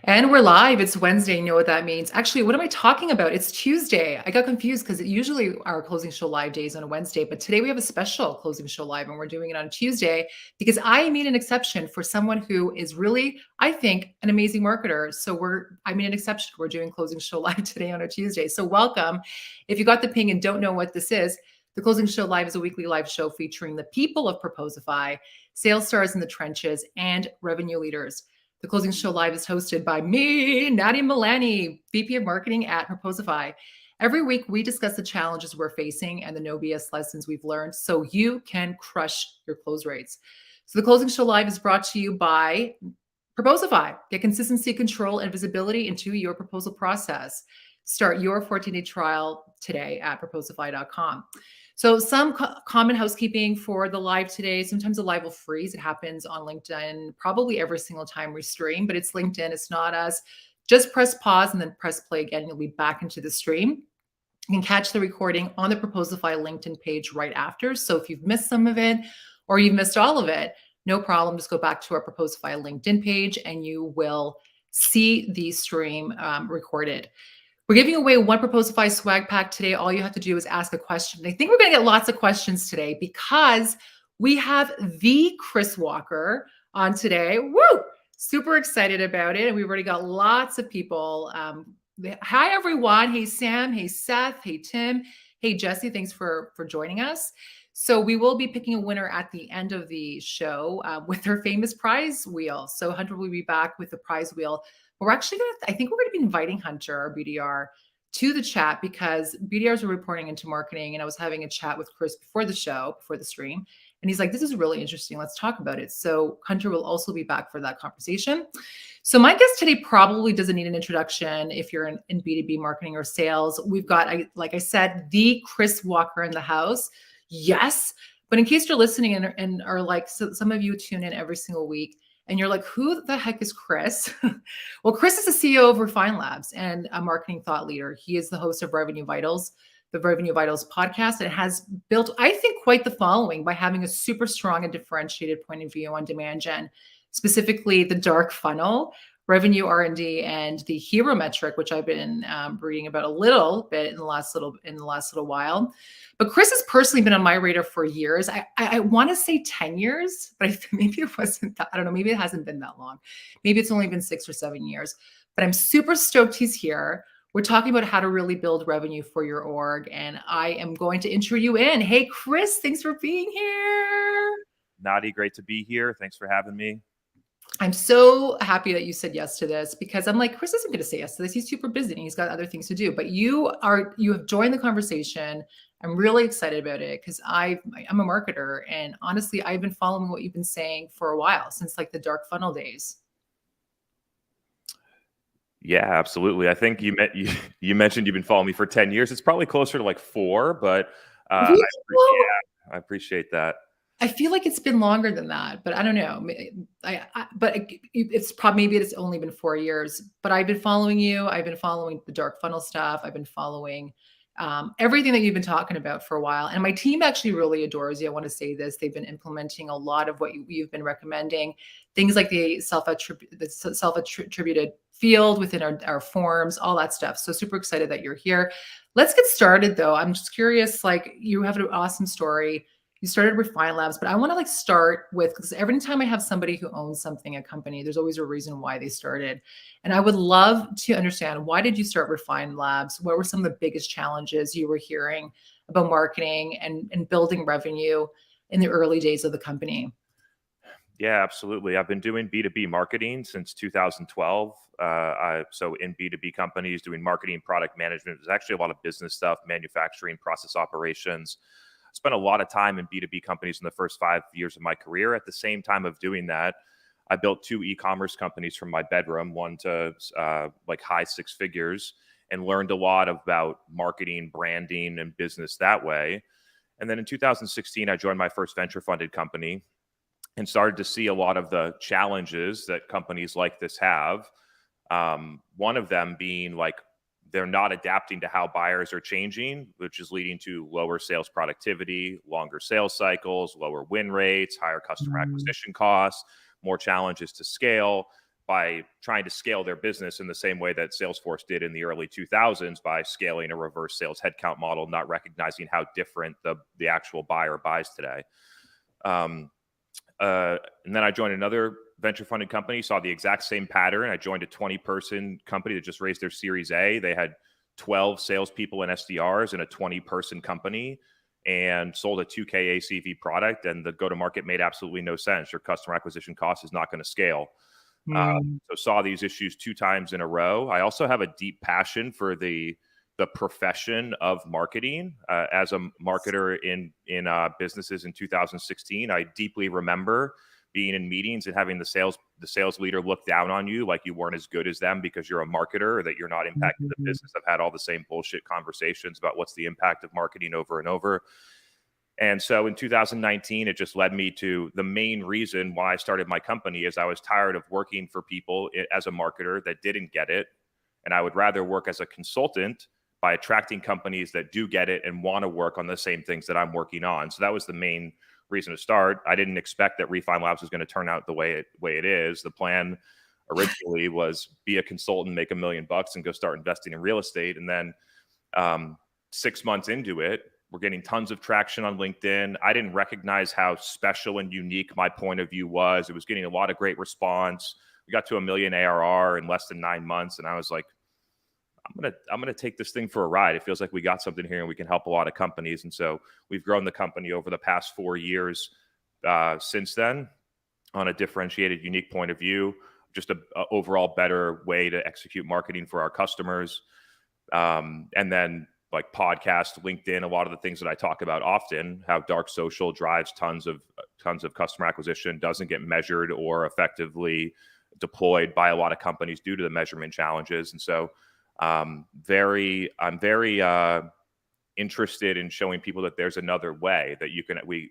And we're live. It's Wednesday. You know what that means. Actually, what am I talking about? It's Tuesday. I got confused because usually our closing show live day is on a Wednesday, but today we have a special closing show live and we're doing it on Tuesday because I made an exception for someone who is really, I think, an amazing marketer. I made an exception. We're doing closing show live today on a Tuesday. So welcome. If you got the ping and don't know what this is, the Closing Show Live is a weekly live show featuring the people of Proposify, sales stars in the trenches, and revenue leaders. The Closing Show Live is hosted by me, Nadia Milani, VP of Marketing at Proposify. Every week, we discuss the challenges we're facing and the no BS lessons we've learned so you can crush your close rates. So the Closing Show Live is brought to you by Proposify. Get consistency, control, and visibility into your proposal process. Start your 14-day trial today at proposify.com. So some common housekeeping for the live today. Sometimes the live will freeze. It happens on LinkedIn probably every single time we stream, but it's LinkedIn. It's not us. Just press pause and then press play again. You'll be back into the stream. You can catch the recording on the Proposify LinkedIn page right after. So if you've missed some of it or you've missed all of it, no problem. Just go back to our Proposify LinkedIn page and you will see the stream recorded. We're giving away one Proposify swag pack today. All you have to do is ask a question. I think we're going to get lots of questions today because we have the Chris Walker on today. Woo! Super excited about it. And we've already got lots of people. Hi, everyone. Hey, Sam. Hey, Seth. Hey, Tim. Hey, Jesse. Thanks for joining us. So we will be picking a winner at the end of the show with her famous prize wheel. So Hunter will be back with the prize wheel. We're actually I think we're going to be inviting Hunter, our BDR, to the chat because BDRs are reporting into marketing. And I was having a chat with Chris before the show, before the stream. And he's like, this is really interesting. Let's talk about it. So Hunter will also be back for that conversation. So my guest today probably doesn't need an introduction if you're in B2B marketing or sales. We've got, like I said, the Chris Walker in the house. Yes. But in case you're listening and are like, so some of you tune in every single week, and you're like, who the heck is Chris? Well, Chris is the CEO of Refine Labs and a marketing thought leader. He is the host of Revenue Vitals, the Revenue Vitals podcast, and has built, I think, quite the following by having a super strong and differentiated point of view on demand gen, specifically the dark funnel, revenue R&D, and the hero metric, which I've been reading about a little bit in the last little while. But Chris has personally been on my radar for years. I want to say 10 years, but maybe it wasn't that. I don't know. Maybe it hasn't been that long. Maybe it's only been 6 or 7 years. But I'm super stoked he's here. We're talking about how to really build revenue for your org. And I am going to intro you in. Hey, Chris, thanks for being here. Nadia, great to be here. Thanks for having me. I'm so happy that you said yes to this because I'm like, Chris isn't going to say yes to this. He's super busy and he's got other things to do. But you have joined the conversation. I'm really excited about it because I'm a marketer. And honestly, I've been following what you've been saying for a while, since like the dark funnel days. Yeah, absolutely. I think you mentioned you've been following me for 10 years. It's probably closer to like 4, but I appreciate that. I feel like it's been longer than that, but I don't know. It's probably, maybe it's only been 4 years, but I've been following you. I've been following the dark funnel stuff. I've been following everything that you've been talking about for a while. And my team actually really adores you. I want to say this. They've been implementing a lot of what you've been recommending, things like the self-attributed field within our forms, all that stuff. So super excited that you're here. Let's get started though. I'm just curious, like you have an awesome story. You started Refine Labs, but I want to start with, because every time I have somebody who owns something, a company, there's always a reason why they started. And I would love to understand, why did you start Refine Labs? What were some of the biggest challenges you were hearing about marketing and building revenue in the early days of the company? Yeah, absolutely. I've been doing B2B marketing since 2012. So in B2B companies doing marketing, product management, there's actually a lot of business stuff, manufacturing, process operations. Spent a lot of time in B2B companies in the first 5 years of my career. At the same time of doing that, I built 2 e-commerce companies from my bedroom, one to like high 6 figures, and learned a lot about marketing, branding, and business that way. And then in 2016, I joined my first venture funded company and started to see a lot of the challenges that companies like this have. One of them being like, they're not adapting to how buyers are changing, which is leading to lower sales productivity, longer sales cycles, lower win rates, higher customer acquisition costs, more challenges to scale. by trying to scale their business in the same way that Salesforce did in the early 2000s by scaling a reverse sales headcount model, not recognizing how different the actual buyer buys today. And then I joined another venture funded company, saw the exact same pattern. I joined a 20-person company that just raised their Series A. They had 12 salespeople and SDRs in a 20-person company and sold a 2K ACV product. And the go-to-market made absolutely no sense. Your customer acquisition cost is not going to scale. So saw these issues 2 times in a row. I also have a deep passion for the profession of marketing. As a marketer in businesses in 2016, I deeply remember being in meetings and having the sales leader look down on you like you weren't as good as them because you're a marketer, or that you're not impacting the business. I've had all the same bullshit conversations about what's the impact of marketing over and over. And so in 2019, it just led me to the main reason why I started my company is I was tired of working for people as a marketer that didn't get it. And I would rather work as a consultant by attracting companies that do get it and want to work on the same things that I'm working on. So that was the main reason to start. I didn't expect that Refine Labs was going to turn out the way it is. The plan originally was be a consultant, make $1 million and go start investing in real estate. And then 6 months into it, we're getting tons of traction on LinkedIn. I didn't recognize how special and unique my point of view was. It was getting a lot of great response. We got to $1 million ARR in less than 9 months. And I was like, I'm gonna take this thing for a ride. It feels like we got something here and we can help a lot of companies. And so we've grown the company over the past 4 years since then on a differentiated, unique point of view, just a overall better way to execute marketing for our customers. And then like podcast, LinkedIn, a lot of the things that I talk about often, how dark social drives tons of customer acquisition, doesn't get measured or effectively deployed by a lot of companies due to the measurement challenges. And so I'm very interested in showing people that there's another way that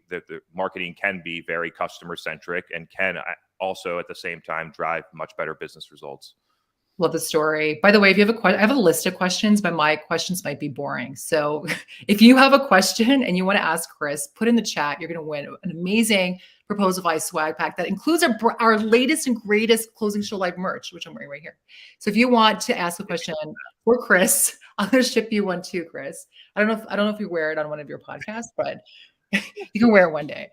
that the marketing can be very customer centric and can also at the same time drive much better business results. Love the story. By the way, if you have a question, I have a list of questions, but my questions might be boring. So if you have a question and you want to ask Chris, put in the chat. You're going to win an amazing Proposify swag pack that includes our latest and greatest Closing Show Live merch, which I'm wearing right here. So if you want to ask a question for Chris, I'm going to ship you one too, Chris. I don't know if you wear it on one of your podcasts, but you can wear it one day.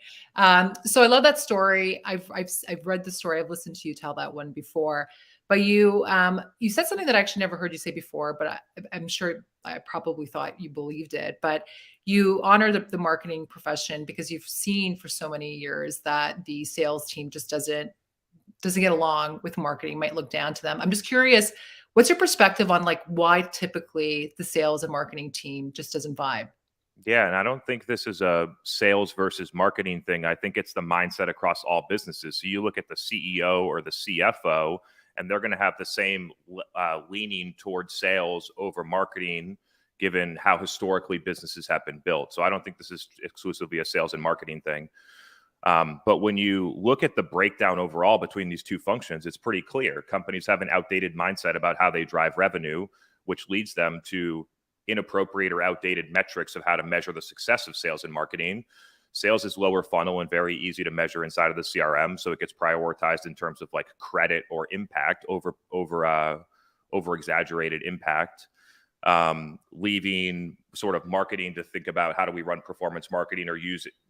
So I love that story. I've read the story. I've listened to you tell that one before. But you said something that I actually never heard you say before, but I'm sure I probably thought you believed it. But you honor the marketing profession because you've seen for so many years that the sales team just doesn't get along with marketing, might look down to them. I'm just curious, what's your perspective on like why typically the sales and marketing team just doesn't vibe? Yeah, and I don't think this is a sales versus marketing thing. I think it's the mindset across all businesses. So you look at the CEO or the CFO, and they're going to have the same leaning towards sales over marketing, given how historically businesses have been built. So I don't think this is exclusively a sales and marketing thing. But when you look at the breakdown overall between these two functions, it's pretty clear. Companies have an outdated mindset about how they drive revenue, which leads them to inappropriate or outdated metrics of how to measure the success of sales and marketing. Sales is lower funnel and very easy to measure inside of the CRM. So it gets prioritized in terms of like credit or impact over exaggerated impact, leaving sort of marketing to think about how do we run performance marketing or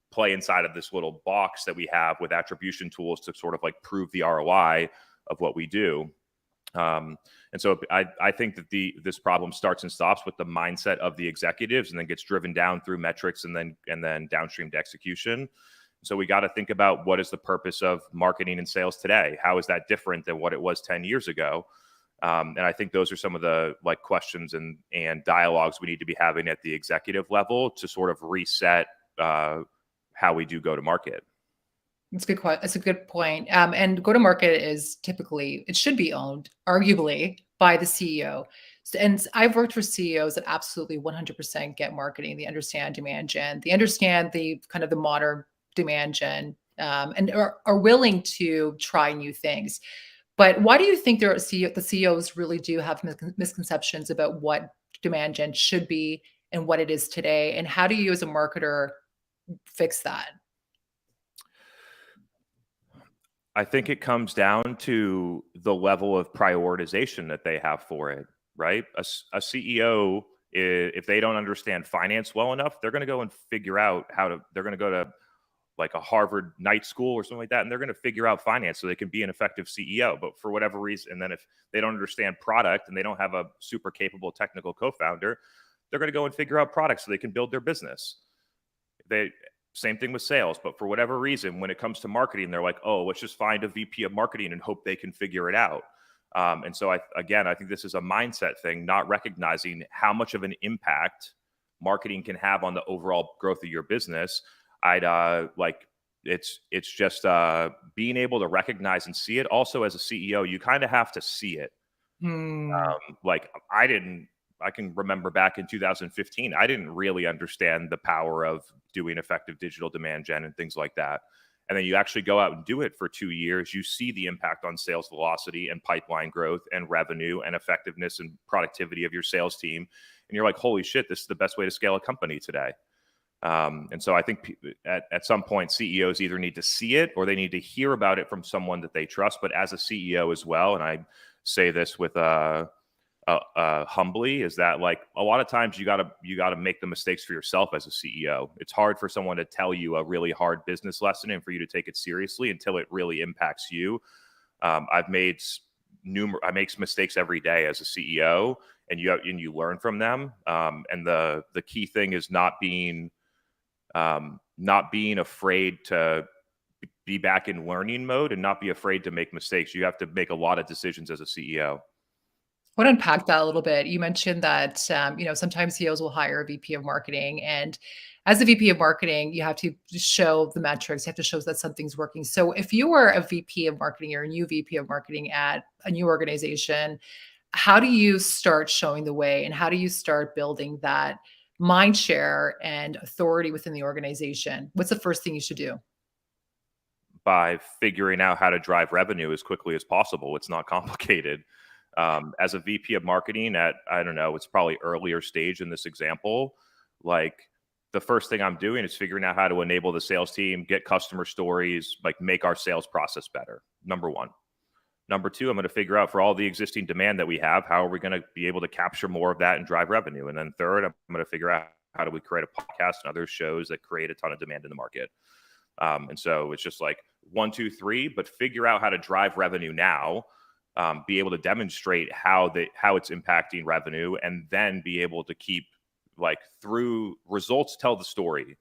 play inside of this little box that we have with attribution tools to sort of like prove the ROI of what we do. And so I think that this problem starts and stops with the mindset of the executives and then gets driven down through metrics and then downstream to execution. So we got to think about what is the purpose of marketing and sales today? How is that different than what it was 10 years ago? And I think those are some of the like questions and dialogues we need to be having at the executive level to sort of reset how we do go to market. That's a good point. And go to market is typically, it should be owned arguably by the CEO. And I've worked for CEOs that absolutely 100% get marketing. They understand demand gen. They understand the kind of the modern demand gen, and are willing to try new things. But why do you think the CEOs really do have misconceptions about what demand gen should be and what it is today? And how do you as a marketer fix that? I think it comes down to the level of prioritization that they have for it, right? A CEO, if they don't understand finance well enough, they're going to go and figure out they're going to go to like a Harvard night school or something like that, and they're going to figure out finance so they can be an effective CEO. But for whatever reason, and then if they don't understand product and they don't have a super capable technical co-founder, they're going to go and figure out products so they can build their business. They Same thing with sales, but for whatever reason, when it comes to marketing, they're like, oh, let's just find a VP of marketing and hope they can figure it out. And so I think this is a mindset thing, not recognizing how much of an impact marketing can have on the overall growth of your business. I'd like it's just being able to recognize and see it. Also, as a CEO, you kind of have to see it. Hmm. Like I can remember back in 2015, I didn't really understand the power of doing effective digital demand gen and things like that. And then you actually go out and do it for 2 years. You see the impact on sales velocity and pipeline growth and revenue and effectiveness and productivity of your sales team. And you're like, holy shit, this is the best way to scale a company today. And so I think at some point, CEOs either need to see it or they need to hear about it from someone that they trust. But as a CEO as well, and I say this with humbly, is that like a lot of times you gotta make the mistakes for yourself as a CEO. It's hard for someone to tell you a really hard business lesson and for you to take it seriously until it really impacts you. I make mistakes every day as a CEO, and you learn from them. And the key thing is not being afraid to be back in learning mode and not be afraid to make mistakes. You have to make a lot of decisions as a CEO. I want to unpack that a little bit. You mentioned that sometimes CEOs will hire a VP of marketing, and as a VP of marketing, you have to show the metrics. You have to show that something's working. So, if you were a VP of marketing or a new VP of marketing at a new organization, how do you start showing the way, and how do you start building that mind share and authority within the organization? What's the first thing you should do? By figuring out how to drive revenue as quickly as possible. It's not complicated. As a VP of marketing at, I don't know, it's probably earlier stage in this example, like the first thing I'm doing is figuring out how to enable the sales team, get customer stories, like make our sales process better. Number one. Number two, I'm going to figure out for all the existing demand that we have, how are we going to be able to capture more of that and drive revenue? And then third, I'm going to figure out how do we create a podcast and other shows that create a ton of demand in the market. And so it's just like 1, 2, 3, but figure out how to drive revenue now, be able to demonstrate how it's impacting revenue, and then be able to keep like through results, tell the story.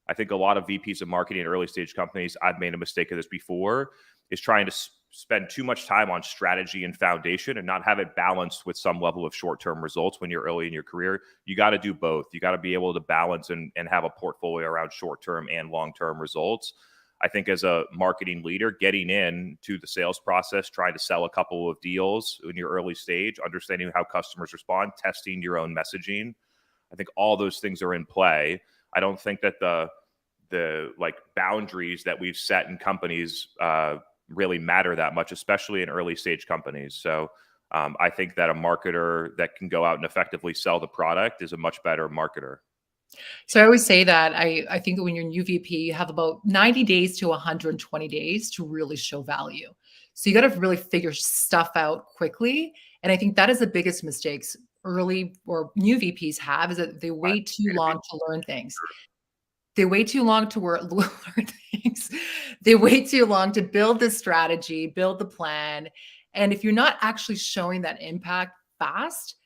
I think a lot of VPs of marketing at early stage companies, I've made a mistake of this before, is trying to spend too much time on strategy and foundation and not have it balanced with some level of short-term results when you're early in your career. You got to do both. You got to be able to balance and have a portfolio around short-term and long-term results. I think as a marketing leader, getting into the sales process, trying to sell a couple of deals in your early stage, understanding how customers respond, testing your own messaging. I think all those things are in play. I don't think that the like boundaries that we've set in companies really matter that much, especially in early stage companies. So I think that a marketer that can go out and effectively sell the product is a much better marketer. So I always say that I think that when you're new VP, you have about 90 days to 120 days to really show value. So you got to really figure stuff out quickly. And I think that is the biggest mistakes early or new VPs have, is that they wait too long to learn things. They wait too long to learn things. They wait too long to build the strategy, build the plan. And if you're not actually showing that impact fast,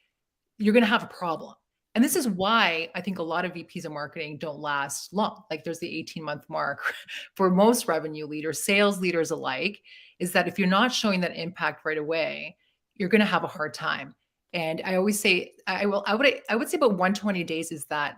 you're going to have a problem. And this is why I think a lot of VPs of marketing don't last long. Like there's the 18-month mark for most revenue leaders, sales leaders alike, is that if you're not showing that impact right away, you're going to have a hard time. And I always say, I would say about 120 days is that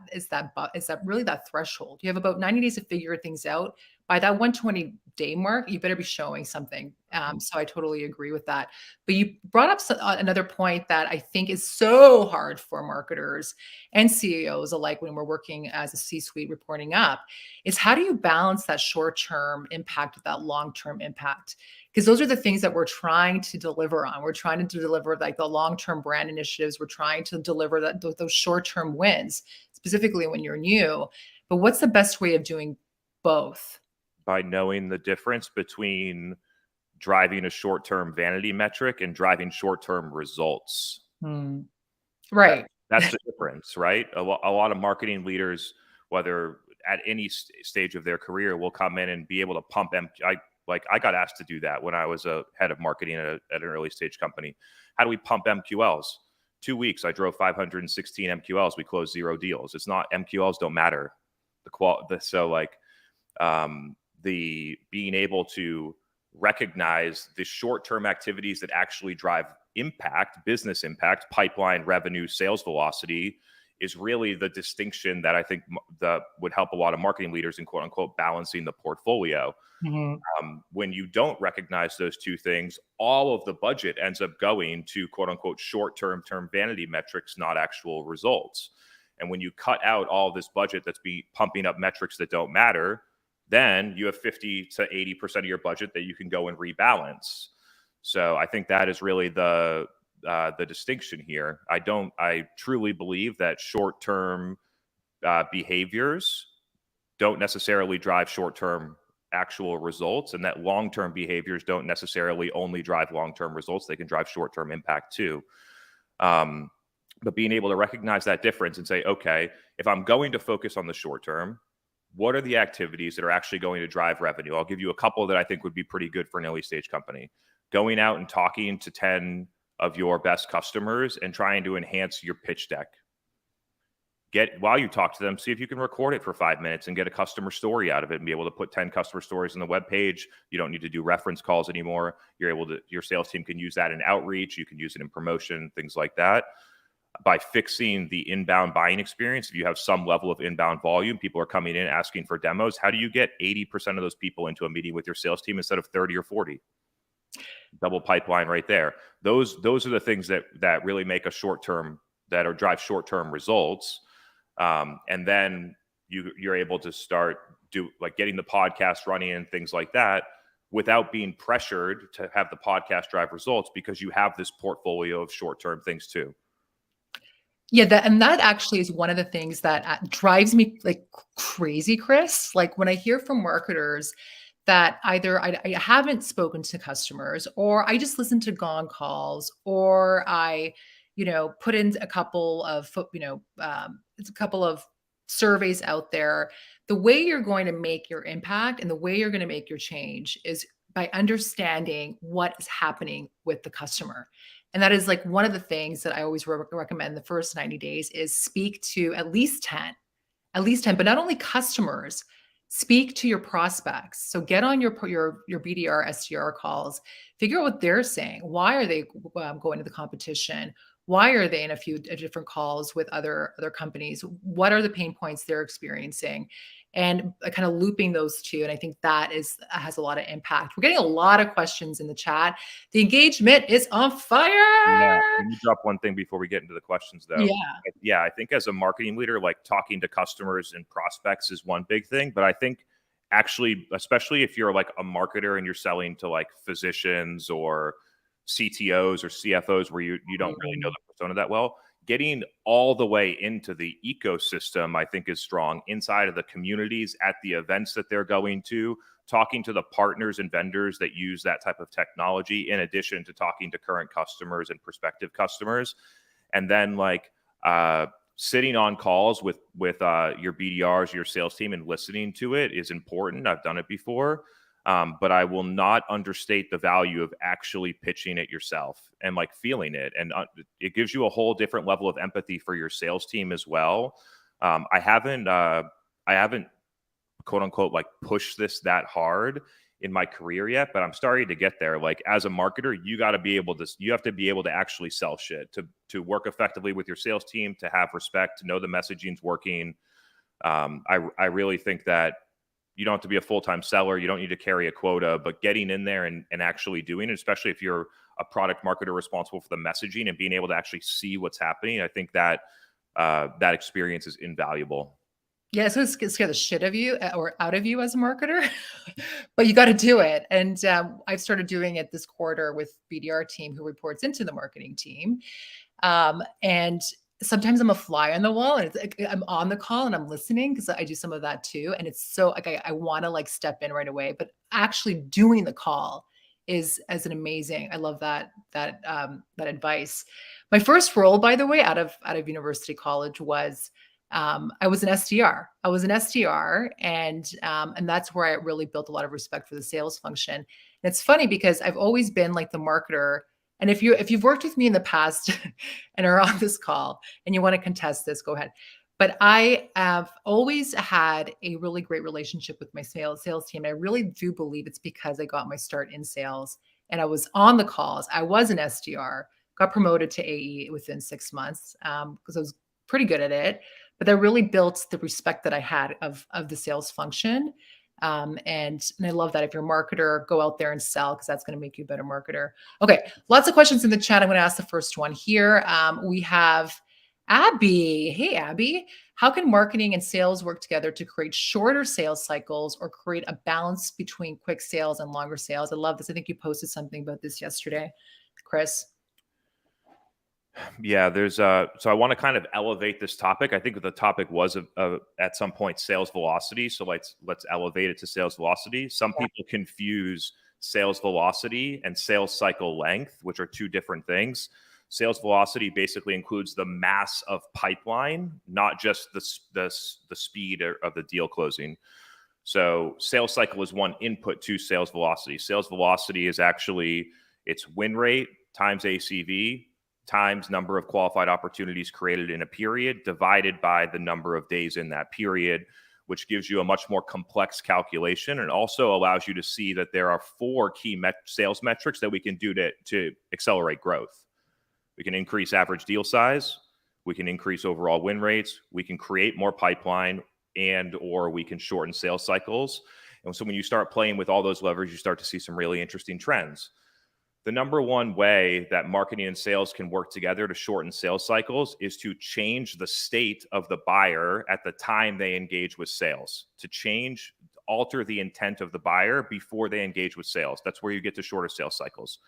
really that threshold. You have about 90 days to figure things out. By that 120-day mark, you better be showing something. So I totally agree with that. But you brought up another point that I think is so hard for marketers and CEOs alike when we're working as a C-suite reporting up, is how do you balance that short-term impact with that long-term impact? Because those are the things that we're trying to deliver on. We're trying to deliver like the long-term brand initiatives. We're trying to deliver those short-term wins, specifically when you're new. But what's the best way of doing both? By knowing the difference between driving a short-term vanity metric and driving short-term results. Hmm. That, Right. that's the difference, right? A lot of marketing leaders, whether at any stage of their career, will come in and be able to pump I got asked to do that when I was a head of marketing at an early stage company. How do we pump MQLs? 2 weeks, I drove 516 MQLs. We closed 0 deals. It's not, MQLs don't matter. The being able to recognize the short-term activities that actually drive impact, business impact, pipeline revenue, sales velocity, is really the distinction that I think that would help a lot of marketing leaders in quote unquote balancing the portfolio. Mhm. When you don't recognize those two things, all of the budget ends up going to quote unquote short-term vanity metrics, not actual results. And when you cut out all this budget that's pumping up metrics that don't matter, then you have 50 to 80% of your budget that you can go and rebalance. So I think that is really the distinction here. I truly believe that short-term behaviors don't necessarily drive short-term actual results, and that long-term behaviors don't necessarily only drive long-term results. They can drive short-term impact too. But being able to recognize that difference and say, okay, if I'm going to focus on the short term, what are the activities that are actually going to drive revenue? I'll give you a couple that I think would be pretty good for an early stage company. Going out and talking to 10 of your best customers and trying to enhance your pitch deck. While you talk to them, see if you can record it for 5 minutes and get a customer story out of it and be able to put 10 customer stories on the web page. You don't need to do reference calls anymore. Your sales team can use that in outreach. You can use it in promotion, things like that. By fixing the inbound buying experience, if you have some level of inbound volume, people are coming in asking for demos. How do you get 80% of those people into a meeting with your sales team instead of 30 or 40? Double pipeline right there. Those are the things that really make a short-term, drive short-term results. And then you're able to start getting the podcast running and things like that without being pressured to have the podcast drive results, because you have this portfolio of short-term things too. Yeah, that actually is one of the things that drives me like crazy, Chris. Like when I hear from marketers that either I haven't spoken to customers, or I just listen to gong calls, or I, put in a couple of, it's a couple of surveys out there. The way you're going to make your impact and the way you're going to make your change is by understanding what is happening with the customer. And that is like one of the things that I always recommend the first 90 days is speak to at least 10, but not only customers, speak to your prospects. So get on your BDR, SDR calls, figure out what they're saying. Why are they going to the competition? Why are they in a few different calls with other companies? What are the pain points they're experiencing? And kind of looping those two. And I think that has a lot of impact. We're getting a lot of questions in the chat. The engagement is on fire. Yeah. Let me drop one thing before we get into the questions, though. Yeah. Yeah, I think as a marketing leader, like talking to customers and prospects is one big thing. But I think actually, especially if you're like a marketer and you're selling to like physicians or CTOs or CFOs where you don't really know the persona that well, getting all the way into the ecosystem, I think, is strong inside of the communities, at the events that they're going to, talking to the partners and vendors that use that type of technology, in addition to talking to current customers and prospective customers. And then sitting on calls with your BDRs, your sales team, and listening to it is important. I've done it before. But I will not understate the value of actually pitching it yourself and like feeling it. And it gives you a whole different level of empathy for your sales team as well. I haven't quote unquote like pushed this that hard in my career yet, but I'm starting to get there. Like as a marketer, you have to be able to actually sell shit, to work effectively with your sales team, to have respect, to know the messaging's working. I really think that you don't have to be a full-time seller. You don't need to carry a quota, but getting in there and actually doing it, especially if you're a product marketer responsible for the messaging and being able to actually see what's happening, I think that that experience is invaluable. Yeah, so it's scare the shit of you or out of you as a marketer, but you got to do it. And I've started doing it this quarter with BDR team who reports into the marketing team. And sometimes I'm a fly on the wall, and it's like I'm on the call and I'm listening because I do some of that too. And it's so like I want to like step in right away, but actually doing the call is as an amazing. I love that advice. My first role, by the way, out of university college was I was an SDR. I was an SDR, and that's where I really built a lot of respect for the sales function. And it's funny because I've always been like the marketer. And if you've worked with me in the past and are on this call and you want to contest this, go ahead. But I have always had a really great relationship with my sales team. I really do believe it's because I got my start in sales and I was on the calls. I was an SDR, got promoted to AE within 6 months because I was pretty good at it. But that really built the respect that I had of the sales function. And I love that if you're a marketer, go out there and sell because that's going to make you a better marketer. Okay, lots of questions in the chat. I'm going to ask the first one here. We have Abby. Hey, Abby. How can marketing and sales work together to create shorter sales cycles or create a balance between quick sales and longer sales? I love this. I think you posted something about this yesterday, Chris. Yeah, so I want to kind of elevate this topic. I think the topic was at some point sales velocity. So let's elevate it to sales velocity. Some people confuse sales velocity and sales cycle length, which are two different things. Sales velocity basically includes the mass of pipeline, not just the speed of the deal closing. So sales cycle is one input to sales velocity. Sales velocity is actually its win rate times ACV times number of qualified opportunities created in a period divided by the number of days in that period, which gives you a much more complex calculation and also allows you to see that there are four key sales metrics that we can do to accelerate growth. We can increase average deal size, we can increase overall win rates, we can create more pipeline, and or we can shorten sales cycles. And so when you start playing with all those levers, you start to see some really interesting trends. The number one way that marketing and sales can work together to shorten sales cycles is to change the state of the buyer at the time they engage with sales, alter the intent of the buyer before they engage with sales. That's where you get to shorter sales cycles.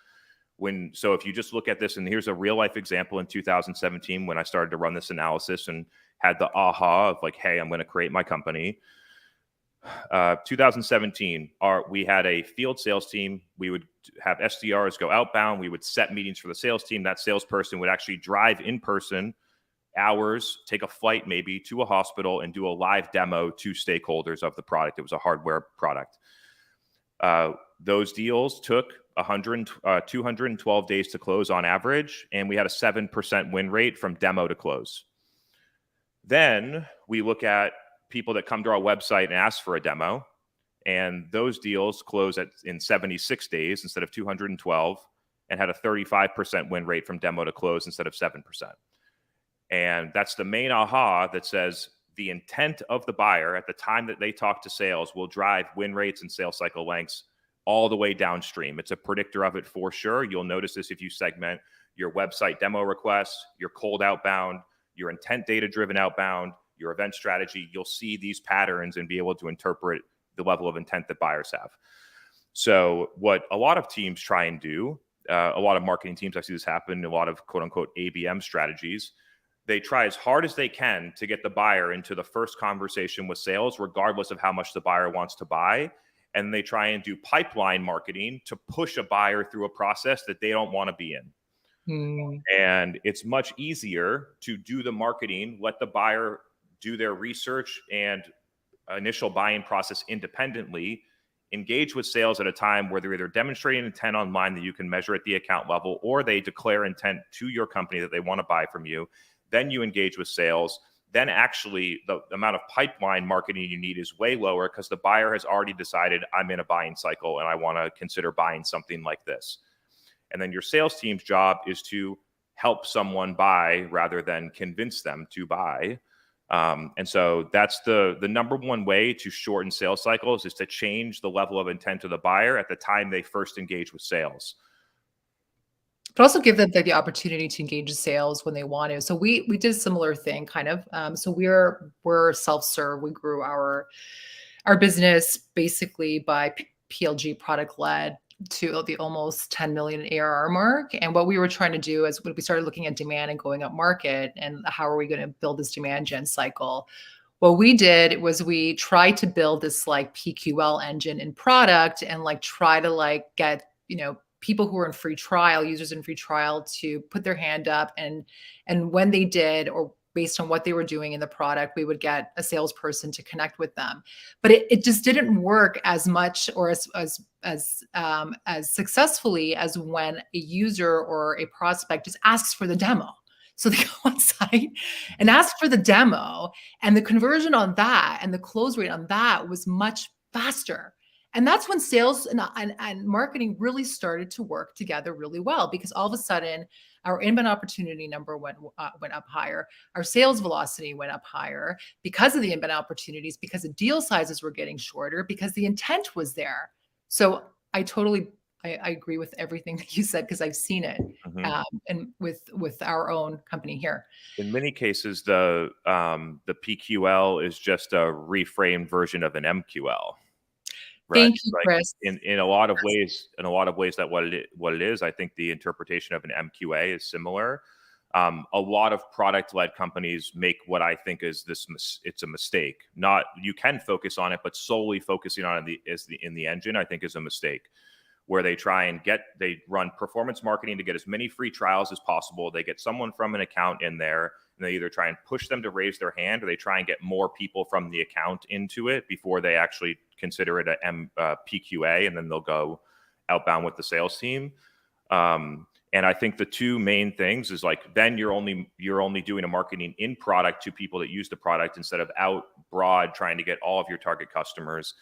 So if you just look at this, and here's a real life example in 2017 when I started to run this analysis and had the aha of like, hey, I'm going to create my company. 2017, we had a field sales team. We would have SDRs go outbound. We would set meetings for the sales team. That salesperson would actually drive in person hours, take a flight maybe to a hospital and do a live demo to stakeholders of the product. It was a hardware product. Those deals took 212 days to close on average, and we had a 7% win rate from demo to close. Then we look at people that come to our website and ask for a demo, and those deals close in 76 days instead of 212 and had a 35% win rate from demo to close instead of 7%. And that's the main aha that says the intent of the buyer at the time that they talk to sales will drive win rates and sales cycle lengths all the way downstream. It's a predictor of it for sure. You'll notice this if you segment your website demo requests, your cold outbound, your intent data-driven outbound, your event strategy. You'll see these patterns and be able to interpret the level of intent that buyers have. So what a lot of teams try and do, a lot of marketing teams, I see this happen, a lot of quote unquote ABM strategies, they try as hard as they can to get the buyer into the first conversation with sales, regardless of how much the buyer wants to buy. And they try and do pipeline marketing to push a buyer through a process that they don't want to be in. And it's much easier to do the marketing, let the buyer do their research and initial buying process independently, engage with sales at a time where they're either demonstrating intent online that you can measure at the account level, or they declare intent to your company that they want to buy from you. Then you engage with sales. Then actually the amount of pipeline marketing you need is way lower because the buyer has already decided I'm in a buying cycle and I want to consider buying something like this. And then your sales team's job is to help someone buy rather than convince them to buy. And so that's the number one way to shorten sales cycles is to change the level of intent of the buyer at the time they first engage with sales. But also give them the opportunity to engage in sales when they want to. So we did a similar thing, kind of. So we're self-serve. We grew our business basically by PLG product led to the almost 10 million ARR mark. And what we were trying to do is when we started looking at demand and going up market and how are we going to build this demand gen cycle, what we did was we tried to build this like PQL engine in product and like try to like get people who were in free trial, users in free trial, to put their hand up, and when they did, or based on what they were doing in the product, we would get a salesperson to connect with them. But it just didn't work as much, or as successfully as when a user or a prospect just asks for the demo. So they go on site and ask for the demo, and the conversion on that and the close rate on that was much faster. And that's when sales and marketing really started to work together really well, because all of a sudden our inbound opportunity number went up higher. Our sales velocity went up higher because of the inbound opportunities, because the deal sizes were getting shorter, because the intent was there. So I agree with everything that you said, because I've seen it, Mhm. and with our own company here. In many cases, the PQL is just a reframed version of an MQL. Right. Thank you, Like Chris. in a lot of ways, that what it is, I think the interpretation of an MQA is similar. A lot of product-led companies make what I think is it's a mistake. Not, you can focus on it, but solely focusing on it in the engine, I think, is a mistake. Where they run performance marketing to get as many free trials as possible. They get someone from an account in there, and they either try and push them to raise their hand, or they try and get more people from the account into it before they actually consider it a PQA, and then they'll go outbound with the sales team. And I think the two main things is, like, then you're only doing a marketing in product to people that use the product, instead of out broad trying to get all of your target customers.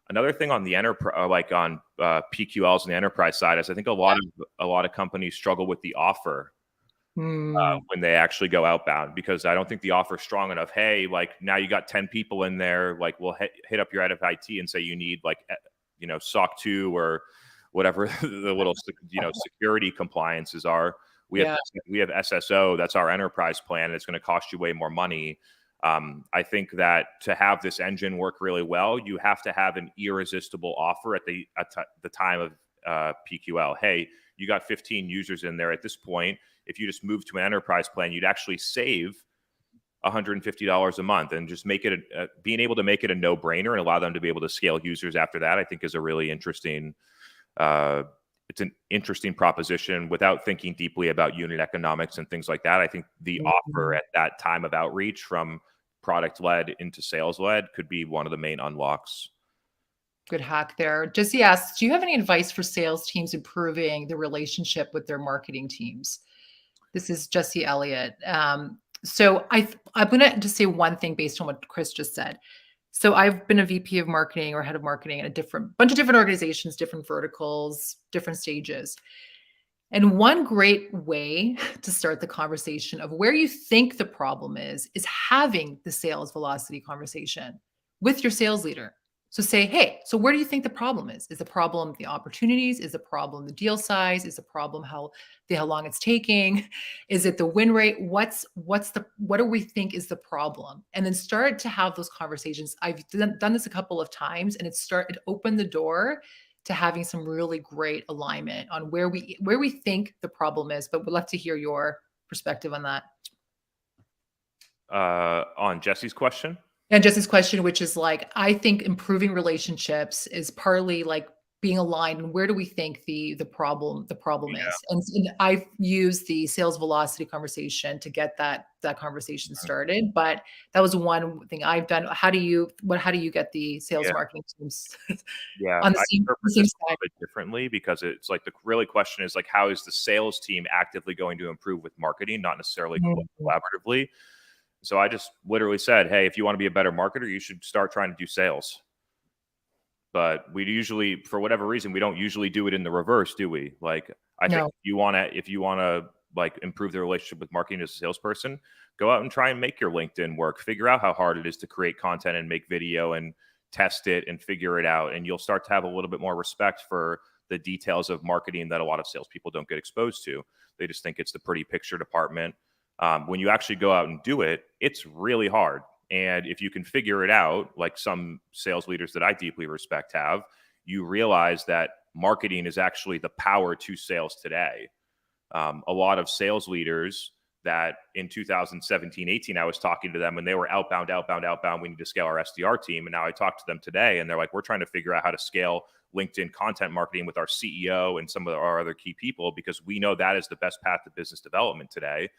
Another thing on the enterprise, like on PQLs on the enterprise side, is I think a lot of companies struggle with the offer Mm, when they actually go outbound, because I don't think the offer is strong enough. Hey, like, now you got 10 people in there, like, we'll hit up your head of IT and say you need, like, SOC 2 or whatever the little security compliances are. We have yeah, we have SSO. That's our enterprise plan. And it's going to cost you way more money. I think that to have this engine work really well, you have to have an irresistible offer at the time of PQL. Hey, you got 15 users in there at this point. If you just move to an enterprise plan, you'd actually save $150 a month, and just make it being able to make it a no-brainer and allow them to be able to scale users after that, I think, is a really interesting. It's an interesting proposition without thinking deeply about unit economics and things like that. I think the offer mhm. at that time of outreach, from product led into sales led, could be one of the main unlocks. Good hack there. Jesse asks, do you have any advice for sales teams improving the relationship with their marketing teams? This is Jesse Elliott. So I'm going to just say one thing based on what Chris just said. So I've been a VP of marketing or head of marketing at a bunch of different organizations, different verticals, different stages. And one great way to start the conversation of where you think the problem is having the sales velocity conversation with your sales leader. So say, hey, so where do you think the problem is? Is the problem the opportunities? Is the problem the deal size? Is the problem how long it's taking? Is it the win rate? What do we think is the problem? And then start to have those conversations. I've done this a couple of times, and it opened the door to having some really great alignment on where we think the problem is. But we'd love to hear your perspective on that. On Jesse's question, And just this question, which is like, I think improving relationships is partly like being aligned, and where do we think the problem is? And I've used the sales velocity conversation to get that conversation started. But that was one thing I've done. How do you get the sales yeah, marketing teams yeah, on the I interpret same this a side? little bit differently, because it's like, the really question is, like, how is the sales team actively going to improve with marketing, not necessarily Mhm. collaboratively. So I just literally said, hey, if you want to be a better marketer, you should start trying to do sales. But we usually, for whatever reason, we don't usually do it in the reverse, do we? Like, I think No, if you want to, like, improve the relationship with marketing as a salesperson, go out and try and make your LinkedIn work. Figure out how hard it is to create content and make video, and test it and figure it out. And you'll start to have a little bit more respect for the details of marketing that a lot of salespeople don't get exposed to. They just think it's the pretty picture department. When you actually go out and do it, it's really hard. And if you can figure it out, like some sales leaders that I deeply respect have, you realize that marketing is actually the power to sales today. A lot of sales leaders that in 2017, 18, I was talking to them, and they were outbound. We need to scale our SDR team. And now I talk to them today, and they're like, we're trying to figure out how to scale LinkedIn content marketing with our CEO and some of our other key people, because we know that is the best path to business development today.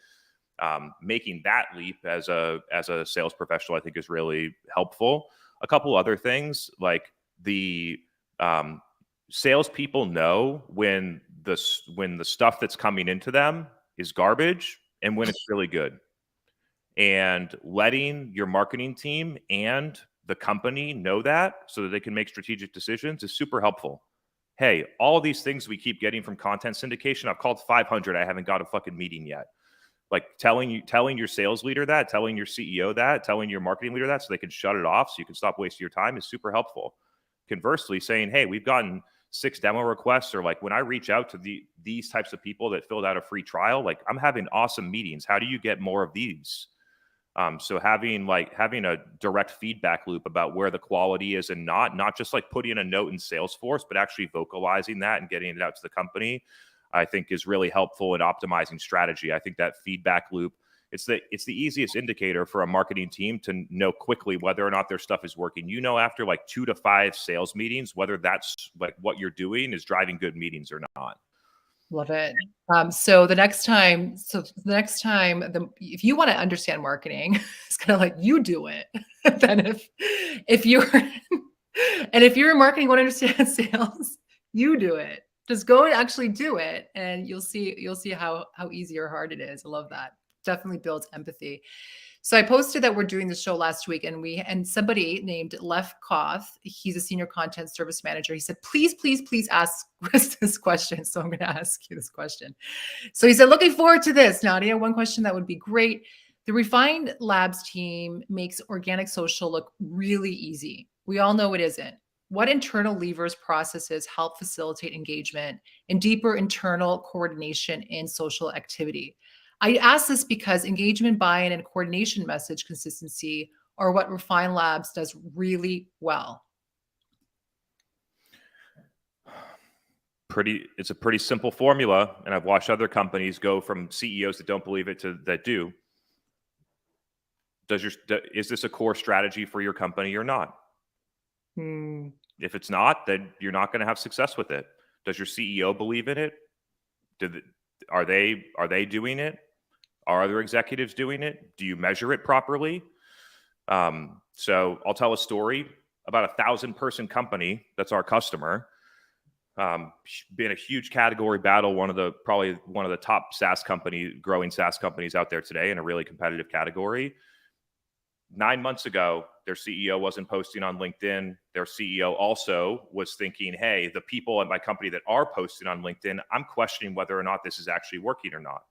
Making that leap as a sales professional, I think, is really helpful. A couple other things, like the salespeople know when the stuff that's coming into them is garbage and when it's really good. And letting your marketing team and the company know that so that they can make strategic decisions is super helpful. Hey, all of these things we keep getting from content syndication, I've called 500. I haven't got a fucking meeting yet. Like telling your sales leader that, telling your CEO that, telling your marketing leader that, so they can shut it off so you can stop wasting your time, is super helpful. Conversely, saying, hey, we've gotten 6 demo requests, or like when I reach out to these types of people that filled out a free trial, like I'm having awesome meetings. How do you get more of these? So having a direct feedback loop about where the quality is and not just like putting a note in Salesforce, but actually vocalizing that and getting it out to the company, I think is really helpful in optimizing strategy. I think that feedback loop, it's the easiest indicator for a marketing team to know quickly whether or not their stuff is working. You know, after like 2 to 5 sales meetings, whether that's like what you're doing is driving good meetings or not. Love it. So the next time, if you want to understand marketing, it's kind of like you do it. Then if you're and if you're in marketing, want to understand sales, you do it. Just go and actually do it, and you'll see how easy or hard it is. I love that. Definitely builds empathy. So I posted that we're doing the show last week, and somebody named Lef Koth, he's a senior content service manager. He said, please, please, please ask Chris this question. So I'm going to ask you this question. So he said, looking forward to this, Nadia. One question that would be great. The Refined Labs team makes organic social look really easy. We all know it isn't. What internal levers, processes help facilitate engagement and deeper internal coordination in social activity? I ask this because engagement, buy-in, and coordination message consistency are what Refined Labs does really well. It's a pretty simple formula, and I've watched other companies go from CEOs that don't believe it to that do. Is this a core strategy for your company or not? If it's not, then you're not going to have success with it. Does your CEO believe in it? Are they doing it? Are other executives doing it? Do you measure it properly? So I'll tell a story about 1,000-person company that's our customer. Been a huge category battle. Probably one of the top growing SaaS companies out there today in a really competitive category. 9 months ago, their CEO wasn't posting on LinkedIn. Their CEO also was thinking, hey, the people at my company that are posting on LinkedIn, I'm questioning whether or not this is actually working or not.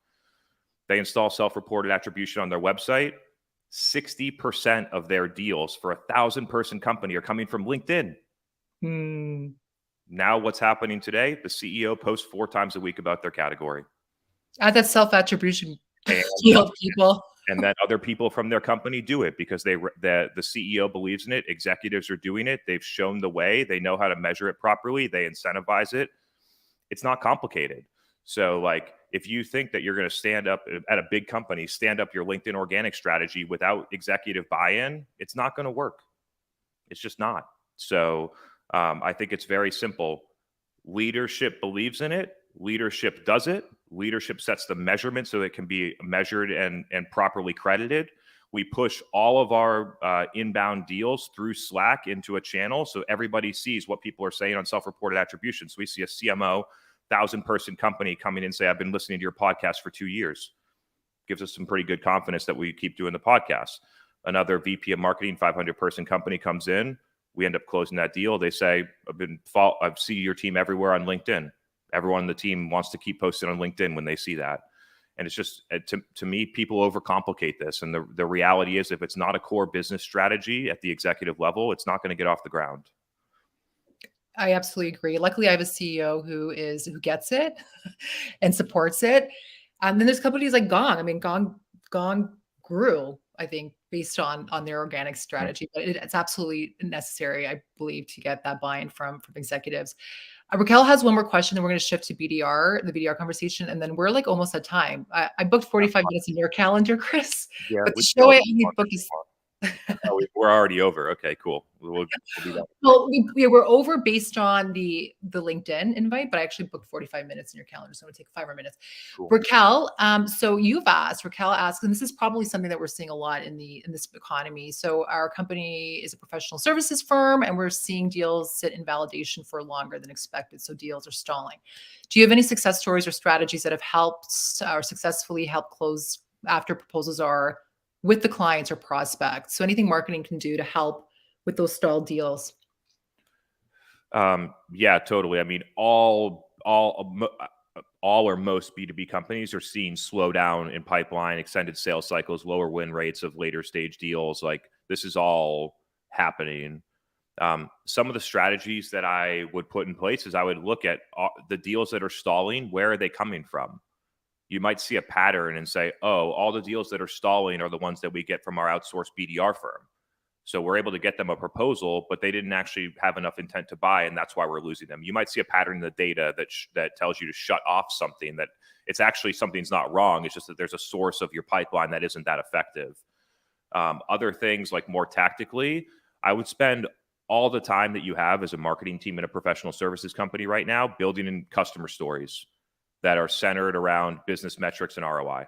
They install self-reported attribution on their website. 60% of their deals for 1,000-person company are coming from LinkedIn. Now what's happening today? The CEO posts 4 times a week about their category. Add that self-attribution people. And then other people from their company do it because the CEO believes in it. Executives are doing it. They've shown the way. They know how to measure it properly. They incentivize it. It's not complicated. So like, if you think that you're going to stand up at a big company, stand up your LinkedIn organic strategy without executive buy-in, it's not going to work. It's just not. So I think it's very simple. Leadership believes in it. Leadership does it. Leadership sets the measurement so it can be measured and properly credited. We push all of our inbound deals through Slack into a channel so everybody sees what people are saying on self-reported attribution. So we see a CMO, 1,000-person company coming in and say, I've been listening to your podcast for 2 years. Gives us some pretty good confidence that we keep doing the podcast. Another VP of marketing, 500-person company comes in. We end up closing that deal. They say, I've seen your team everywhere on LinkedIn. Everyone on the team wants to keep posting on LinkedIn when they see that. And it's just, to me, people overcomplicate this. And the reality is, if it's not a core business strategy at the executive level, it's not going to get off the ground. I absolutely agree. Luckily, I have a CEO who gets it and supports it. And then there's companies like Gong. I mean, Gong grew, I think, based on their organic strategy, but it's absolutely necessary, I believe, to get that buy-in from executives. Raquel has one more question, then we're going to shift to the BDR conversation, and then we're like almost at time. I booked 45 minutes in your calendar, Chris. Yeah, but the show I only booked is Oh, we're already over. Okay, cool. We'll do that. Well, we were over based on the LinkedIn invite, but I actually booked 45 minutes in your calendar, so I'm gonna take 5 more minutes. Cool. Raquel, so Raquel asked, and this is probably something that we're seeing a lot in this economy. So our company is a professional services firm, and we're seeing deals sit in validation for longer than expected. So deals are stalling. Do you have any success stories or strategies that have helped or successfully helped close after proposals are with the clients or prospects? So anything marketing can do to help with those stalled deals? Yeah, totally. I mean, all or most B2B companies are seeing slowdown in pipeline, extended sales cycles, lower win rates of later stage deals. Like this is all happening. Some of the strategies that I would put in place is I would look at the deals that are stalling. Where are they coming from? You might see a pattern and say, oh, all the deals that are stalling are the ones that we get from our outsourced BDR firm. So we're able to get them a proposal, but they didn't actually have enough intent to buy, and that's why we're losing them. You might see a pattern in the data that tells you to shut off something, that it's actually something's not wrong. It's just that there's a source of your pipeline that isn't that effective. Other things, like more tactically, I would spend all the time that you have as a marketing team in a professional services company right now building in customer stories that are centered around business metrics and ROI.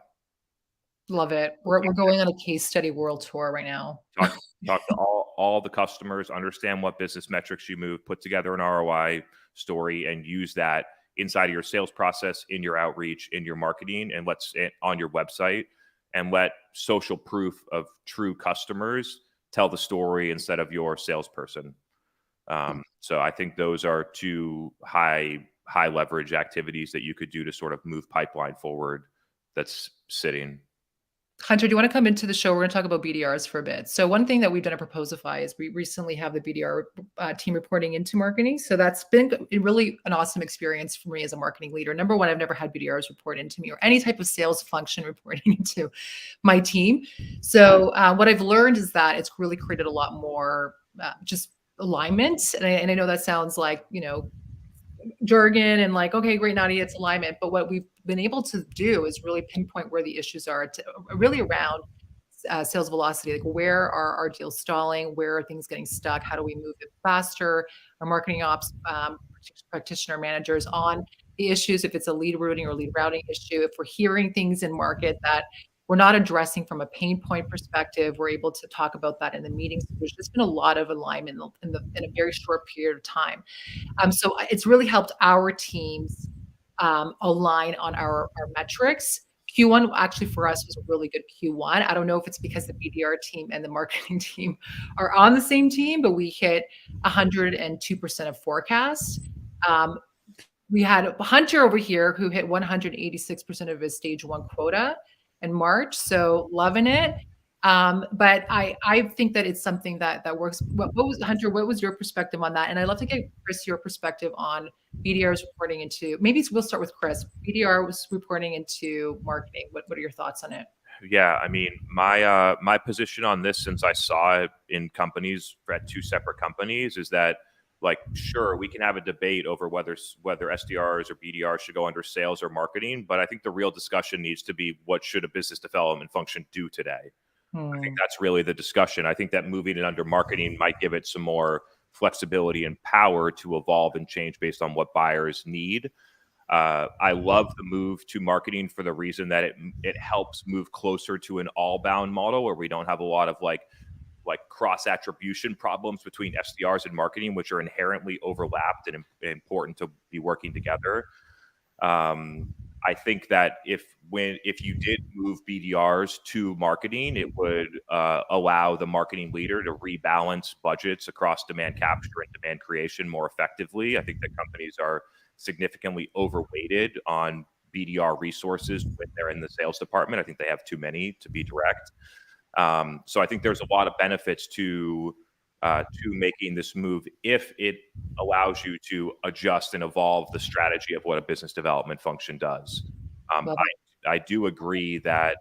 Love it. We're going on a case study world tour right now. Talk to all the customers, understand what business metrics you move, put together an ROI story, and use that inside of your sales process, in your outreach, in your marketing, and on your website, and let social proof of true customers tell the story instead of your salesperson. So I think those are two high leverage activities that you could do to sort of move pipeline forward that's sitting. Hunter, do you want to come into the show? We're going to talk about BDRs for a bit. So one thing that we've done at Proposify is we recently have the BDR team reporting into marketing. So that's been really an awesome experience for me as a marketing leader. Number one, I've never had BDRs report into me or any type of sales function reporting into my team. So what I've learned is that it's really created a lot more just alignment. And I know that sounds like, jargon and like, okay, great, Nadia, it's alignment. But what we've been able to do is really pinpoint where the issues are, really around sales velocity. Like, where are our deals stalling? Where are things getting stuck? How do we move it faster? Our marketing ops practitioner managers on the issues, if it's a lead routing or lead routing issue, if we're hearing things in market that we're not addressing from a pain point perspective, we're able to talk about that in the meetings. There's just been a lot of alignment in a very short period of time. So it's really helped our teams align on our metrics. Q1 actually for us was a really good Q1. I don't know if it's because the BDR team and the marketing team are on the same team, but we hit 102% of forecast. We had Hunter over here who hit 186% of his stage one quota in March. So loving it. But I think that it's something that works. What was Hunter? What was your perspective on that? And I'd love to get Chris your perspective on BDRs reporting into. Maybe we'll start with Chris. BDR was reporting into marketing. What are your thoughts on it? Yeah, I mean, my position on this, since I saw it in companies at two separate companies, is that, like, sure, we can have a debate over whether SDRs or BDRs should go under sales or marketing, but I think the real discussion needs to be, what should a business development function do today? I think that's really the discussion. I think that moving it under marketing might give it some more flexibility and power to evolve and change based on what buyers need. I love the move to marketing for the reason that it helps move closer to an all-bound model where we don't have a lot of like cross attribution problems between SDRs and marketing, which are inherently overlapped and important to be working together. I think that if you did move BDRs to marketing, it would allow the marketing leader to rebalance budgets across demand capture and demand creation more effectively. I think that companies are significantly overweighted on BDR resources when they're in the sales department. I think they have too many, to be direct. So I think there's a lot of benefits to making this move if it allows you to adjust and evolve the strategy of what a business development function does. I do agree that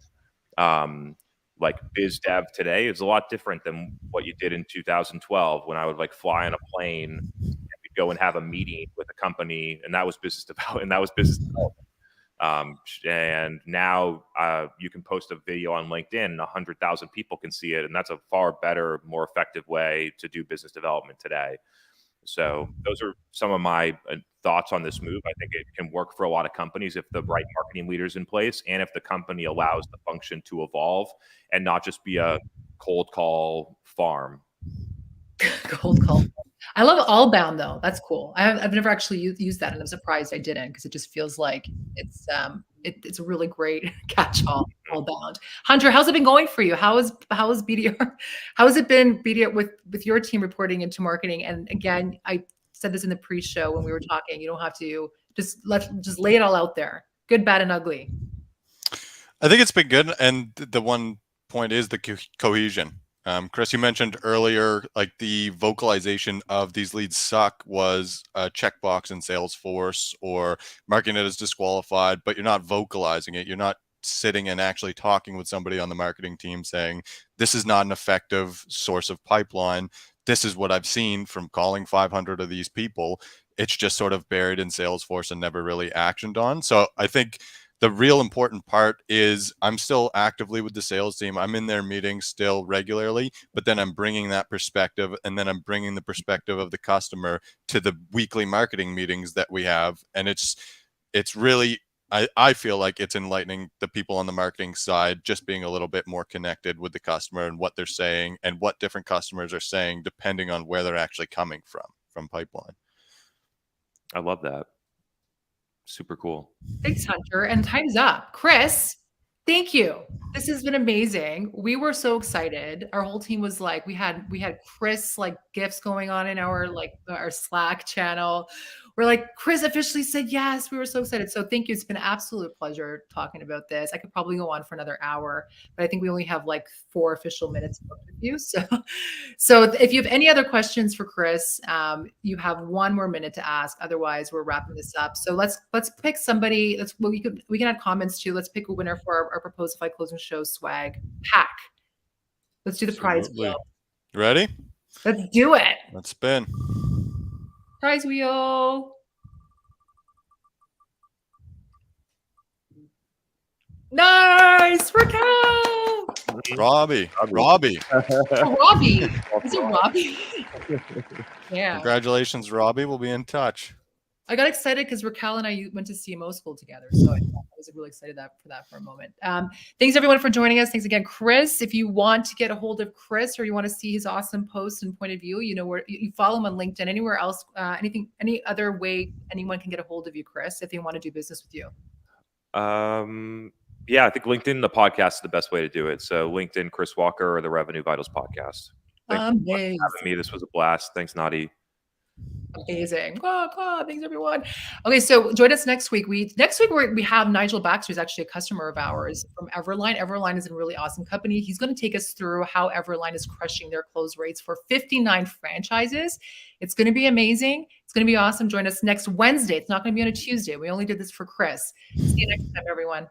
like biz dev today is a lot different than what you did in 2012 when I would like fly on a plane and we'd go and have a meeting with a company, and that was business development. And now you can post a video on LinkedIn and 100,000 people can see it. And that's a far better, more effective way to do business development today. So those are some of my thoughts on this move. I think it can work for a lot of companies if the right marketing leader's in place and if the company allows the function to evolve and not just be a cold call farm. Cold call. I love all bound though. That's cool. I've never actually used that, and I'm surprised I didn't because it just feels like it's a really great catch-all. All bound. Hunter, how's it been going for you? How is BDR? How has it been BDR with your team reporting into marketing? And again, I said this in the pre-show when we were talking. You don't have to just lay it all out there. Good, bad, and ugly. I think it's been good, and the one point is the cohesion. Chris, you mentioned earlier, like the vocalization of these leads suck was a checkbox in Salesforce or marking it as disqualified, but you're not vocalizing it. You're not sitting and actually talking with somebody on the marketing team saying, this is not an effective source of pipeline. This is what I've seen from calling 500 of these people. It's just sort of buried in Salesforce and never really actioned on. So I think the real important part is I'm still actively with the sales team. I'm in their meetings still regularly, but then I'm bringing that perspective, and then I'm bringing the perspective of the customer to the weekly marketing meetings that we have. And it's really, I feel like it's enlightening the people on the marketing side, just being a little bit more connected with the customer and what they're saying and what different customers are saying, depending on where they're actually coming from pipeline. I love that. Super cool. Thanks, Hunter. And time's up. Chris, thank you. This has been amazing. We were so excited. Our whole team was like, we had Chris like gifts going on in our Slack channel. We're like, Chris officially said yes. We were so excited. So thank you. It's been an absolute pleasure talking about this. I could probably go on for another hour, but I think we only have like 4 official minutes booked with you. So if you have any other questions for Chris, you have 1 more minute to ask. Otherwise, we're wrapping this up. So let's pick somebody. We can add comments too. Let's pick a winner for our Proposify Closing Show swag pack. Let's do the prize wheel. Ready? Let's do it. Let's spin. Prize wheel. Nice, Raquel. Robbie. Oh, Robbie. Is it Robbie? Yeah. Congratulations, Robbie. We'll be in touch. I got excited because Raquel and I went to CMO school together. So I was really excited for a moment. Thanks everyone for joining us. Thanks again, Chris. If you want to get a hold of Chris or you want to see his awesome posts and point of view, you know where you follow him on LinkedIn. Anywhere else, any other way anyone can get a hold of you, Chris, if they want to do business with you? Yeah, I think LinkedIn, the podcast is the best way to do it. So LinkedIn, Chris Walker, or the Revenue Vitals podcast. Thanks for having me. This was a blast. Thanks, Nadia. Amazing. Thanks everyone. Okay, so join us next week. We have Nigel Baxter, who's actually a customer of ours from Everline. Everline is a really awesome company. He's going to take us through how Everline is crushing their close rates for 59 franchises. It's going to be amazing. It's going to be awesome. Join us next Wednesday. It's not going to be on a Tuesday. We only did this for Chris. See you next time, everyone.